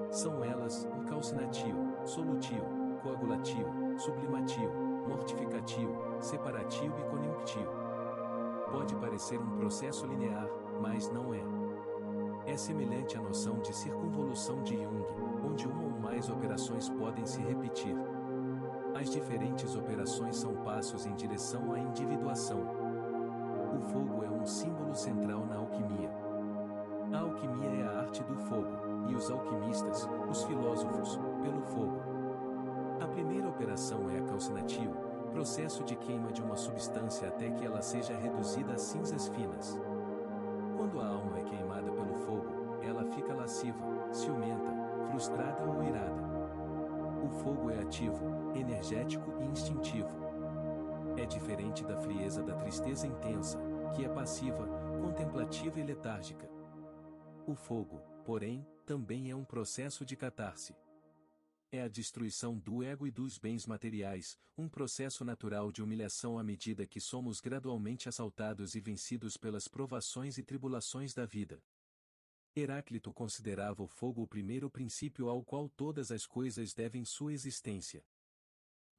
Speaker 1: São elas, o calcinatio, solutio, coagulativo, sublimatio, mortificatio, separatio e coniunctio. Pode parecer um processo linear, mas não é. É semelhante à noção de circunvolução de Jung, onde uma ou mais operações podem se repetir. As diferentes operações são passos em direção à individuação. O fogo é um símbolo central na alquimia. A alquimia é a arte do fogo, e os alquimistas, os filósofos, pelo fogo. A primeira operação é a calcinatio, processo de queima de uma substância até que ela seja reduzida a cinzas finas. Quando a alma é queimada pelo fogo, ela fica lasciva, ciumenta, frustrada ou irada. O fogo é ativo, energético e instintivo. É diferente da frieza da tristeza intensa, que é passiva, contemplativa e letárgica. O fogo, porém, também é um processo de catarse. É a destruição do ego e dos bens materiais, um processo natural de humilhação à medida que somos gradualmente assaltados e vencidos pelas provações e tribulações da vida. Heráclito considerava o fogo o primeiro princípio ao qual todas as coisas devem sua existência.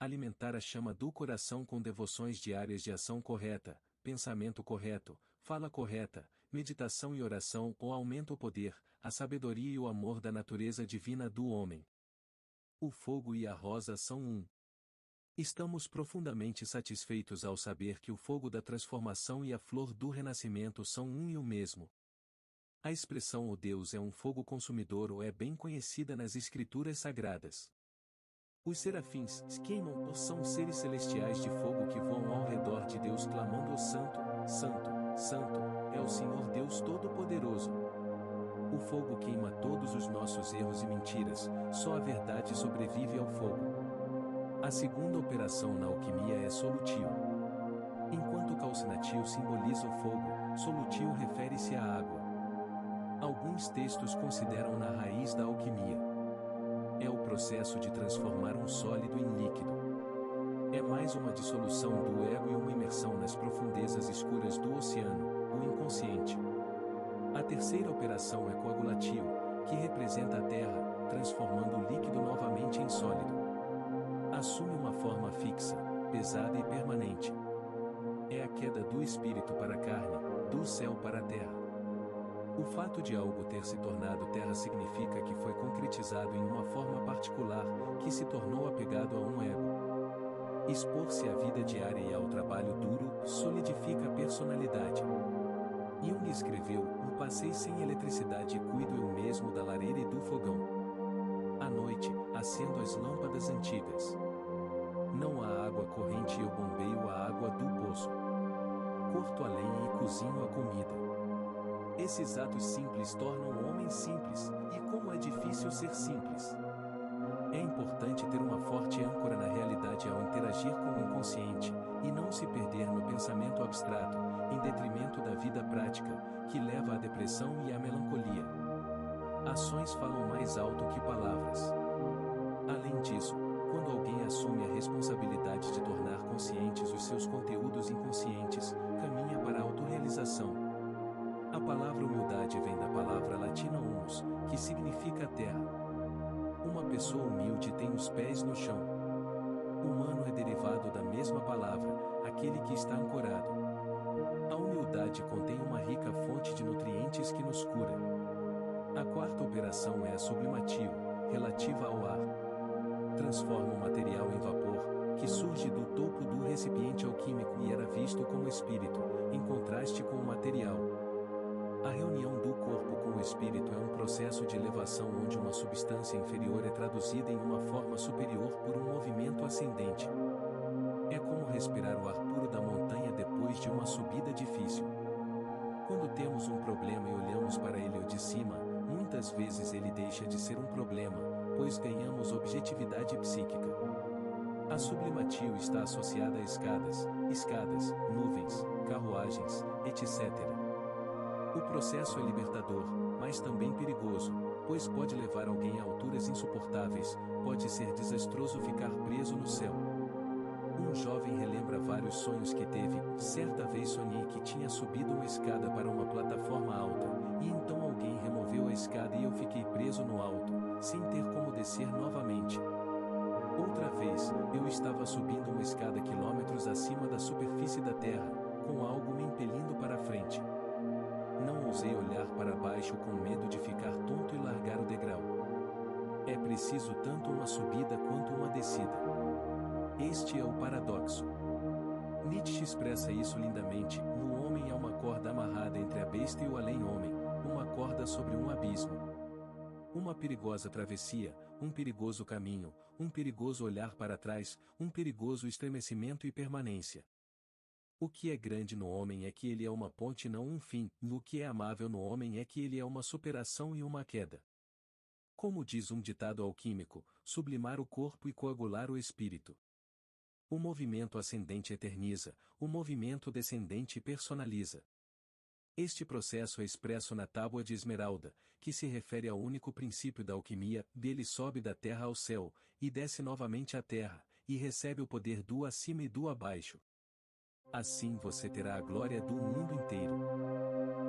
Speaker 1: Alimentar a chama do coração com devoções diárias de ação correta, pensamento correto, fala correta, meditação e oração ou aumenta o poder, a sabedoria e o amor da natureza divina do homem. O fogo e a rosa são um. Estamos profundamente satisfeitos ao saber que o fogo da transformação e a flor do renascimento são um e o mesmo. A expressão "o Deus é um fogo consumidor" ou é bem conhecida nas escrituras sagradas. Os serafins queimam ou são seres celestiais de fogo que voam ao redor de Deus clamando: Santo, Santo, Santo, é o Senhor Deus Todo-Poderoso. O fogo queima todos os nossos erros e mentiras, só a verdade sobrevive ao fogo. A segunda operação na alquimia é solutio. Enquanto calcinatio simboliza o fogo, solutio refere-se à água. Alguns textos consideram-na a raiz da alquimia. É o processo de transformar um sólido em líquido. É mais uma dissolução do ego e uma imersão nas profundezas escuras do oceano, o inconsciente. A terceira operação é coagulatio, que representa a terra, transformando o líquido novamente em sólido. Assume uma forma fixa, pesada e permanente. É a queda do espírito para a carne, do céu para a terra. O fato de algo ter se tornado terra significa que foi concretizado em uma forma particular, que se tornou apegado a um ego. Expor-se à vida diária e ao trabalho duro solidifica a personalidade. Jung escreveu: passei sem eletricidade e cuido eu mesmo da lareira e do fogão. À noite, acendo as lâmpadas antigas. Não há água corrente e eu bombeio a água do poço. Corto a lenha e cozinho a comida. Esses atos simples tornam o homem simples, e como é difícil ser simples. É importante ter uma forte âncora na realidade ao interagir com o inconsciente, e não se perder no pensamento abstrato, em detrimento da vida prática, que leva à depressão e à melancolia. Ações falam mais alto que palavras. Além disso, quando alguém assume a responsabilidade de tornar conscientes os seus conteúdos inconscientes, caminha para a autorrealização. A palavra humildade vem da palavra latina humus, que significa terra. Uma pessoa humilde tem os pés no chão. Humano é derivado da mesma palavra, aquele que está ancorado. verdade contém uma rica fonte de nutrientes que nos cura. A quarta operação é a sublimatio, relativa ao ar. Transforma o material em vapor, que surge do topo do recipiente alquímico e era visto como espírito, em contraste com o material. A reunião do corpo com o espírito é um processo de elevação onde uma substância inferior é traduzida em uma forma superior por um movimento ascendente. É como respirar o ar puro da montanha depois de uma subida difícil. Quando temos um problema e olhamos para ele de cima, muitas vezes ele deixa de ser um problema, pois ganhamos objetividade psíquica. A sublimatio está associada a escadas, nuvens, carruagens, etc. O processo é libertador, mas também perigoso, pois pode levar alguém a alturas insuportáveis, pode ser desastroso ficar preso no céu. Um jovem relembra vários sonhos que teve. Certa vez sonhei que tinha subido uma escada para uma plataforma alta, e então alguém removeu a escada e eu fiquei preso no alto, sem ter como descer novamente. Outra vez, eu estava subindo uma escada quilômetros acima da superfície da terra, com algo me impelindo para frente. Não ousei olhar para baixo com medo de ficar tonto e largar o degrau. É preciso tanto uma subida quanto uma descida. Este é o paradoxo. Nietzsche expressa isso lindamente: no homem há uma corda amarrada entre a besta e o além-homem, uma corda sobre um abismo. Uma perigosa travessia, um perigoso caminho, um perigoso olhar para trás, um perigoso estremecimento e permanência. O que é grande no homem é que ele é uma ponte e não um fim, o que é amável no homem é que ele é uma superação e uma queda. Como diz um ditado alquímico, sublimar o corpo e coagular o espírito. O movimento ascendente eterniza, o movimento descendente personaliza. Este processo é expresso na tábua de esmeralda, que se refere ao único princípio da alquimia: dele sobe da terra ao céu, e desce novamente à terra, e recebe o poder do acima e do abaixo. Assim você terá a glória do mundo inteiro.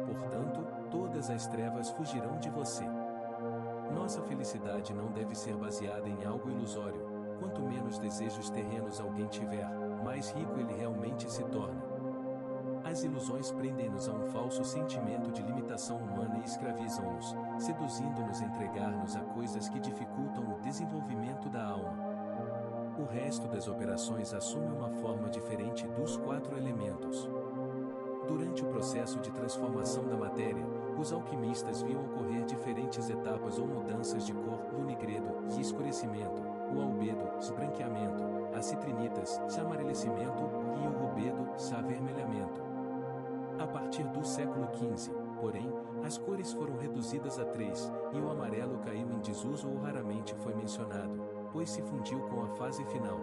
Speaker 1: Portanto, todas as trevas fugirão de você. Nossa felicidade não deve ser baseada em algo ilusório. Quanto menos desejos terrenos alguém tiver, mais rico ele realmente se torna. As ilusões prendem-nos a um falso sentimento de limitação humana e escravizam-nos, seduzindo-nos a entregar-nos a coisas que dificultam o desenvolvimento da alma. O resto das operações assume uma forma diferente dos 4 elementos. Durante o processo de transformação da matéria, os alquimistas viam ocorrer diferentes etapas ou mudanças de cor: o nigredo, escurecimento, o albedo, esbranqueamento, as citrinitas, amarelecimento, e o rubedo, avermelhamento. A partir do século XV, porém, as cores foram reduzidas a 3, e o amarelo caiu em desuso ou raramente foi mencionado, pois se fundiu com a fase final.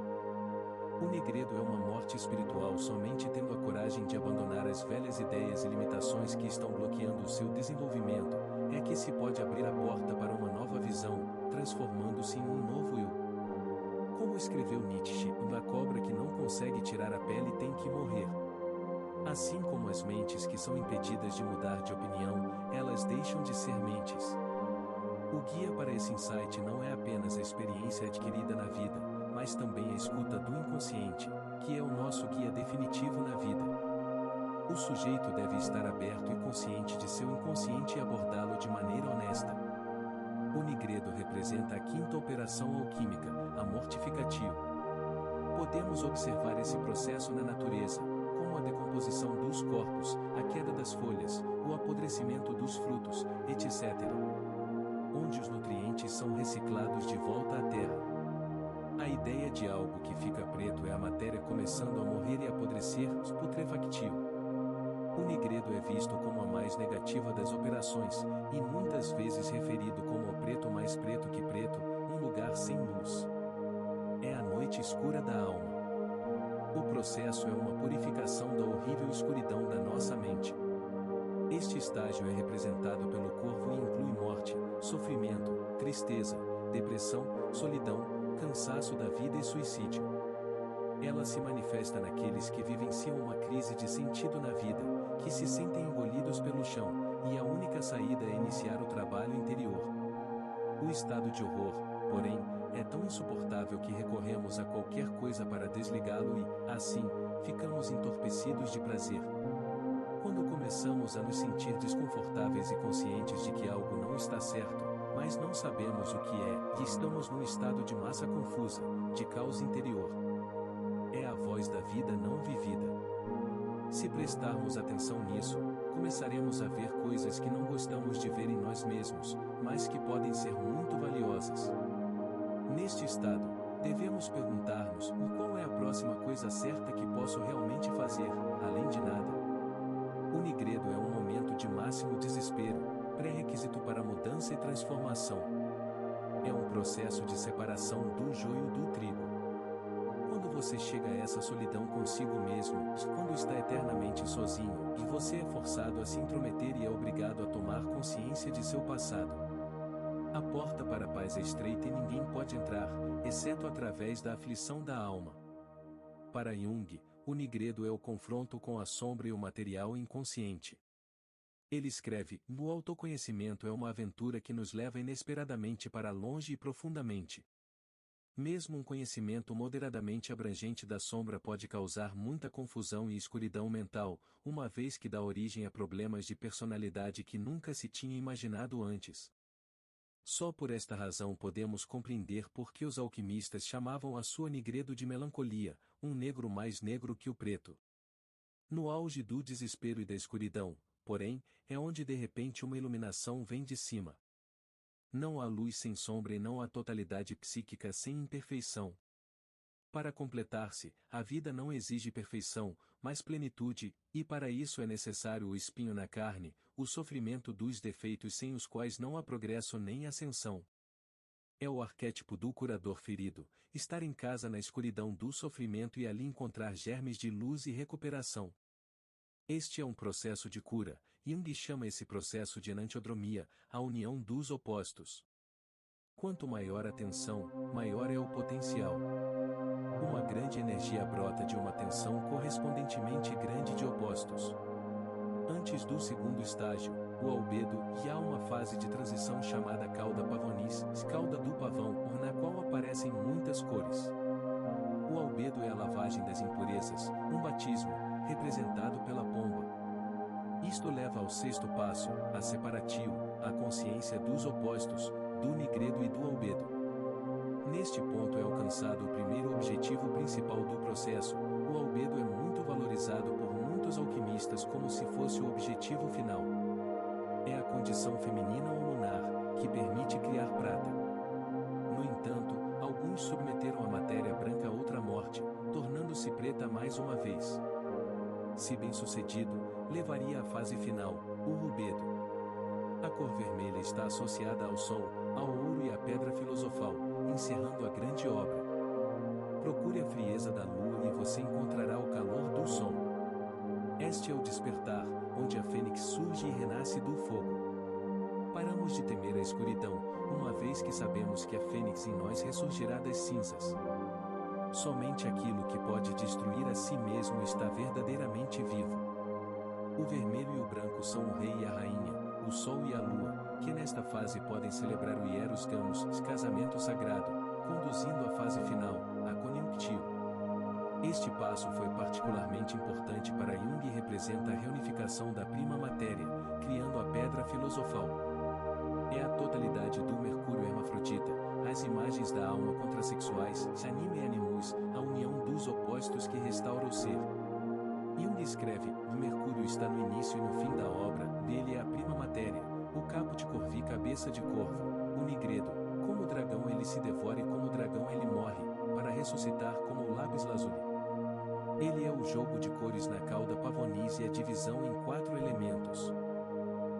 Speaker 1: O nigredo é uma morte espiritual. Somente tendo a coragem de abandonar as velhas ideias e limitações que estão bloqueando o seu desenvolvimento, é que se pode abrir a porta para uma nova visão, transformando-se em um novo eu. Como escreveu Nietzsche, a cobra que não consegue tirar a pele tem que morrer. Assim como as mentes que são impedidas de mudar de opinião, elas deixam de ser mentes. O guia para esse insight não é apenas a experiência adquirida na vida, mas também a escuta do inconsciente, que é o nosso guia definitivo na vida. O sujeito deve estar aberto e consciente de seu inconsciente e abordá-lo de maneira honesta. O nigredo representa a quinta operação alquímica, a mortificatio. Podemos observar esse processo na natureza, como a decomposição dos corpos, a queda das folhas, o apodrecimento dos frutos, etc., onde os nutrientes são reciclados de volta à terra. A ideia de algo que fica preto é a matéria começando a morrer e apodrecer, putrefactio. O nigredo é visto como a mais negativa das operações, e muitas vezes referido como o preto mais preto que preto, um lugar sem luz. É a noite escura da alma. O processo é uma purificação da horrível escuridão da nossa mente. Este estágio é representado pelo corvo e inclui morte, sofrimento, tristeza, depressão, solidão, cansaço da vida e suicídio. Ela se manifesta naqueles que vivenciam uma crise de sentido na vida, que se sentem engolidos pelo chão, e a única saída é iniciar o trabalho interior. O estado de horror, porém, é tão insuportável que recorremos a qualquer coisa para desligá-lo e, assim, ficamos entorpecidos de prazer. Quando começamos a nos sentir desconfortáveis e conscientes de que algo não está certo, mas não sabemos o que é, e estamos num estado de massa confusa, de caos interior. É a voz da vida não vivida. Se prestarmos atenção nisso, começaremos a ver coisas que não gostamos de ver em nós mesmos, mas que podem ser muito valiosas. Neste estado, devemos perguntar-nos qual é a próxima coisa certa que posso realmente fazer, além de nada. O nigredo é um momento de máximo desespero, pré-requisito para mudança e transformação. É um processo de separação do joio do trigo. Quando você chega a essa solidão consigo mesmo, quando está eternamente sozinho, e você é forçado a se intrometer e é obrigado a tomar consciência de seu passado. A porta para a paz é estreita e ninguém pode entrar, exceto através da aflição da alma. Para Jung, o nigredo é o confronto com a sombra e o material inconsciente. Ele escreve: o autoconhecimento é uma aventura que nos leva inesperadamente para longe e profundamente. Mesmo um conhecimento moderadamente abrangente da sombra pode causar muita confusão e escuridão mental, uma vez que dá origem a problemas de personalidade que nunca se tinha imaginado antes. Só por esta razão podemos compreender por que os alquimistas chamavam a sua nigredo de melancolia, um negro mais negro que o preto. No auge do desespero e da escuridão, porém, é onde de repente uma iluminação vem de cima. Não há luz sem sombra e não há totalidade psíquica sem imperfeição. Para completar-se, a vida não exige perfeição, mas plenitude, e para isso é necessário o espinho na carne, o sofrimento dos defeitos sem os quais não há progresso nem ascensão. É o arquétipo do curador ferido, estar em casa na escuridão do sofrimento e ali encontrar germes de luz e recuperação. Este é um processo de cura, Jung chama esse processo de enantiodromia, a união dos opostos. Quanto maior a tensão, maior é o potencial. Uma grande energia brota de uma tensão correspondentemente grande de opostos. Antes do segundo estágio, o albedo, e há uma fase de transição chamada cauda pavonis, cauda do pavão, na qual aparecem muitas cores. O albedo é a lavagem das impurezas, um batismo, representado pela pomba. Isto leva ao sexto passo, a separatio, a consciência dos opostos, do nigredo e do albedo. Neste ponto é alcançado o primeiro objetivo principal do processo. O albedo é muito valorizado por muitos alquimistas como se fosse o objetivo final. É a condição feminina ou lunar, que permite criar prata. No entanto, alguns submeteram a matéria branca a outra morte, tornando-se preta mais uma vez. Se bem-sucedido, levaria à fase final, o rubedo. A cor vermelha está associada ao sol, ao ouro e à pedra filosofal, encerrando a grande obra. Procure a frieza da lua e você encontrará o calor do sol. Este é o despertar, onde a fênix surge e renasce do fogo. Paramos de temer a escuridão, uma vez que sabemos que a fênix em nós ressurgirá das cinzas. Somente aquilo que pode destruir a si mesmo está verdadeiramente vivo. O vermelho e o branco são o rei e a rainha, o sol e a lua, que nesta fase podem celebrar o hieros gamos, casamento sagrado, conduzindo à fase final, a conjunctio. Este passo foi particularmente importante para Jung e representa a reunificação da prima matéria, criando a pedra filosofal. É a totalidade do Mercúrio hermafrodita, as imagens da alma contrasexuais, anima e animus, a união dos opostos que restaura o ser. Jung escreve: o Mercúrio está no início e no fim da obra, dele é a prima matéria, o capo de corvi cabeça de corvo, o nigredo, como o dragão ele se devora e como o dragão ele morre, para ressuscitar como o lápis lazuli. Ele é o jogo de cores na cauda pavonis e a divisão em 4 elementos.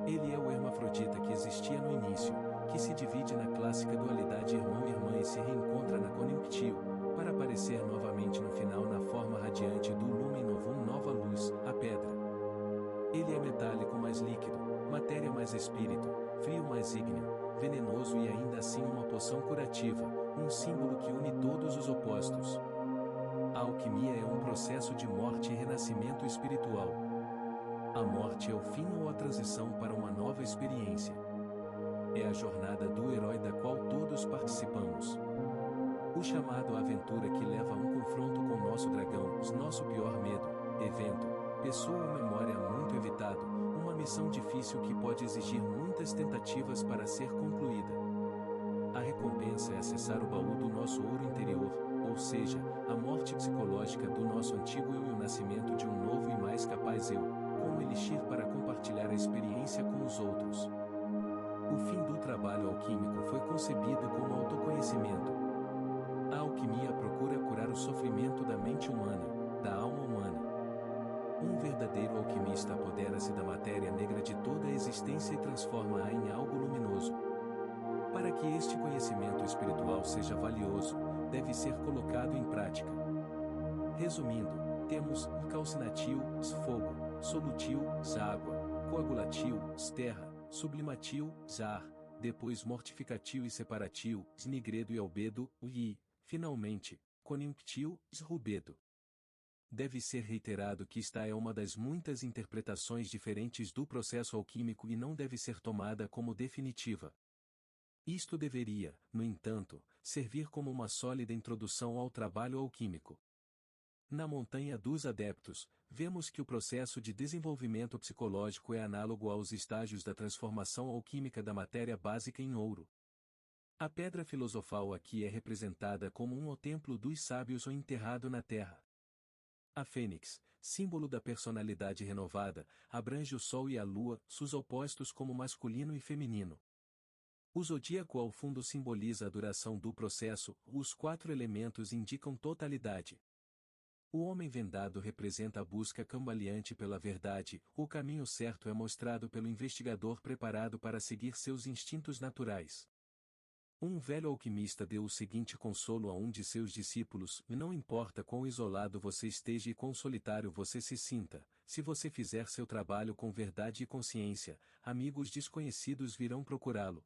Speaker 1: Ele é o hermafrodita que existia no início, que se divide na clássica dualidade irmão-irmã e se reencontra na conjunctio, para aparecer novamente no final na forma radiante do lumen novum nova luz, a pedra. Ele é metálico mais líquido, matéria mais espírito, frio mais ígneo, venenoso e ainda assim uma poção curativa, um símbolo que une todos os opostos. A alquimia é um processo de morte e renascimento espiritual. A morte é o fim ou a transição para uma nova experiência. É a jornada do herói da qual todos participamos. O chamado à aventura que leva a um confronto com nosso dragão, nosso pior medo, evento, pessoa ou memória muito evitado, missão difícil que pode exigir muitas tentativas para ser concluída. A recompensa é acessar o baú do nosso ouro interior, ou seja, a morte psicológica do nosso antigo eu e o nascimento de um novo e mais capaz eu, como elixir para compartilhar a experiência com os outros. O fim do trabalho alquímico foi concebido como autoconhecimento. A alquimia procura curar o sofrimento da mente humana, da alma humana. Um verdadeiro alquimista apodera-se da matéria negra de toda a existência e transforma-a em algo luminoso. Para que este conhecimento espiritual seja valioso, deve ser colocado em prática. Resumindo, temos calcinatio, fogo, solutio, água, coagulatio, terra, sublimatio, ar, depois mortificatio e separatio, nigredo e albedo, e, finalmente, coniunctio, rubedo. Deve ser reiterado que esta é uma das muitas interpretações diferentes do processo alquímico e não deve ser tomada como definitiva. Isto deveria, no entanto, servir como uma sólida introdução ao trabalho alquímico. Na Montanha dos Adeptos, vemos que o processo de desenvolvimento psicológico é análogo aos estágios da transformação alquímica da matéria básica em ouro. A pedra filosofal aqui é representada como o templo dos sábios ou enterrado na terra. A fênix, símbolo da personalidade renovada, abrange o sol e a lua, seus opostos como masculino e feminino. O zodíaco ao fundo simboliza a duração do processo, os 4 elementos indicam totalidade. O homem vendado representa a busca cambaleante pela verdade, o caminho certo é mostrado pelo investigador preparado para seguir seus instintos naturais. Um velho alquimista deu o seguinte consolo a um de seus discípulos: não importa quão isolado você esteja e quão solitário você se sinta, se você fizer seu trabalho com verdade e consciência, amigos desconhecidos virão procurá-lo.